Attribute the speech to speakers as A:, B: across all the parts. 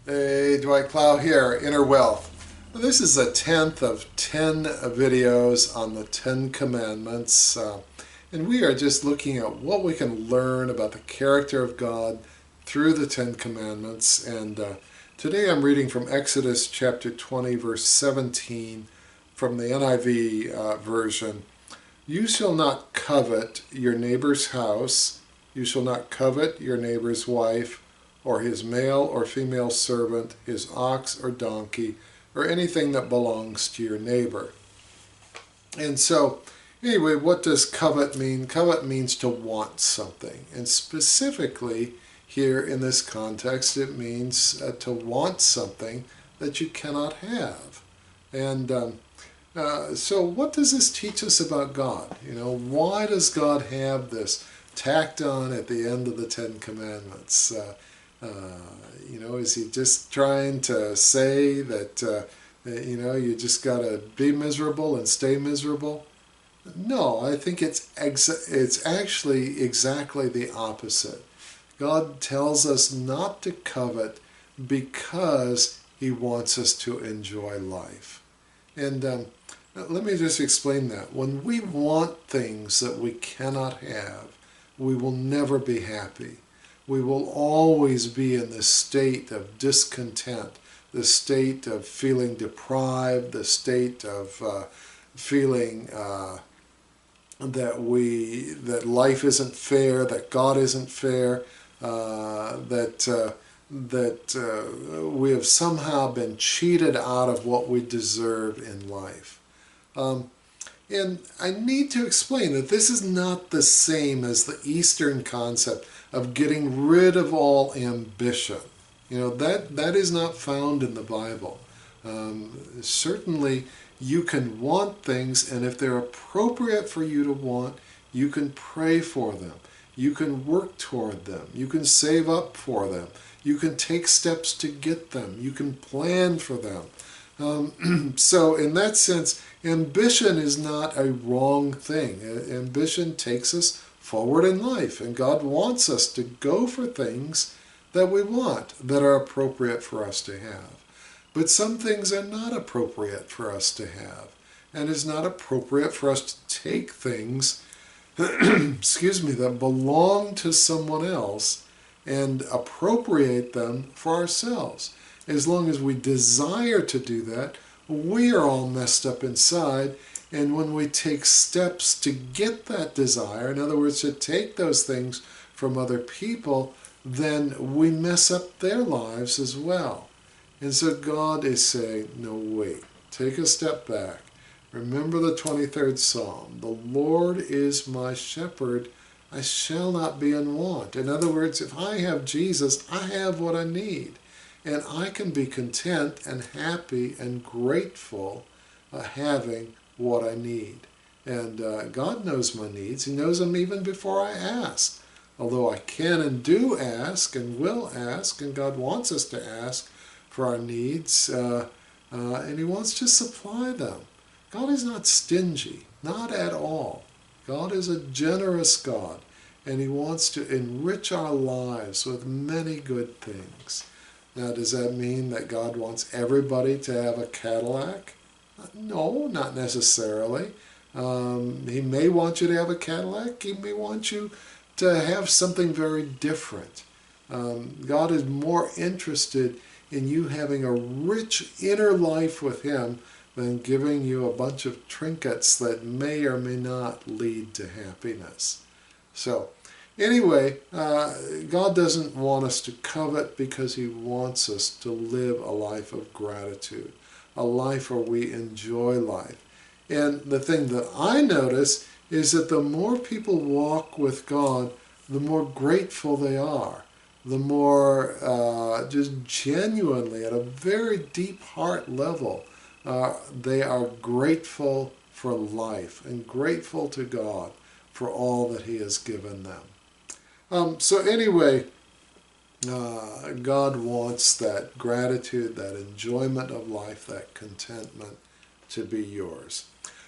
A: Hey, Dwight Clow here, Inner Wealth. This is the 10th of 10 videos on the 10 Commandments, and we are just looking at what we can learn about the character of God through the 10 Commandments. And today I'm reading from Exodus chapter 20, verse 17 from the NIV version. You shall not covet your neighbor's house. You shall not covet your neighbor's wife, or his male or female servant, his ox or donkey, or anything that belongs to your neighbor. And so, anyway, what does covet mean? Covet means to want something. And specifically, here in this context, it means to want something that you cannot have. And so what does this teach us about God? Why does God have this tacked on at the end of the 10 Commandments? Is he just trying to say that, you just got to be miserable and stay miserable? No, I think it's actually exactly the opposite. God tells us not to covet because he wants us to enjoy life. And let me just explain that. When we want things that we cannot have, we will never be happy. We will always be in this state of discontent, the state of feeling deprived, the state of feeling that life isn't fair, that God isn't fair, that we have somehow been cheated out of what we deserve in life. And I need to explain that this is not the same as the Eastern concept of getting rid of all ambition. That is not found in the Bible. Certainly you can want things, and if they're appropriate for you to want, you can pray for them. You can work toward them. You can save up for them. You can take steps to get them. You can plan for them. So in that sense, ambition is not a wrong thing. Ambition takes us forward in life, and God wants us to go for things that we want, that are appropriate for us to have. But some things are not appropriate for us to have, and it's not appropriate for us to take things that belong to someone else and appropriate them for ourselves. As long as we desire to do that, we are all messed up inside, and when we take steps to get that desire, in other words, to take those things from other people, then we mess up their lives as well. And so God is saying, no, wait, take a step back. Remember the 23rd Psalm, the Lord is my shepherd, I shall not be in want. In other words, if I have Jesus, I have what I need. And I can be content and happy and grateful having what I need. And God knows my needs. He knows them even before I ask. Although I can and do ask and will ask, and God wants us to ask for our needs, and he wants to supply them. God is not stingy, not at all. God is a generous God, and he wants to enrich our lives with many good things. Now, does that mean that God wants everybody to have a Cadillac? No, not necessarily. He may want you to have a Cadillac. He may want you to have something very different. God is more interested in you having a rich inner life with him than giving you a bunch of trinkets that may or may not lead to happiness. So, anyway, God doesn't want us to covet because he wants us to live a life of gratitude, a life where we enjoy life. And the thing that I notice is that the more people walk with God, the more grateful they are, the more just genuinely, at a very deep heart level, they are grateful for life and grateful to God for all that he has given them. So anyway, God wants that gratitude, that enjoyment of life, that contentment to be yours.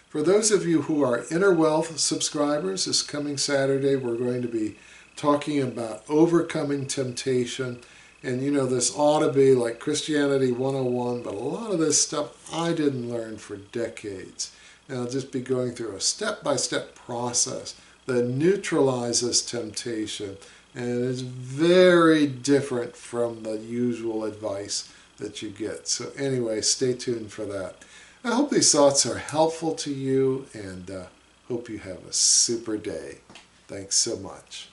A: For those of you who are Inner Wealth subscribers, this coming Saturday we're going to be talking about overcoming temptation And you know, this ought to be like Christianity 101, but a lot of this stuff I didn't learn for decades. And I'll just be going through a step-by-step process that neutralizes temptation and is very different from the usual advice that you get. So anyway, stay tuned for that. I hope these thoughts are helpful to you, and hope you have a super day. Thanks so much.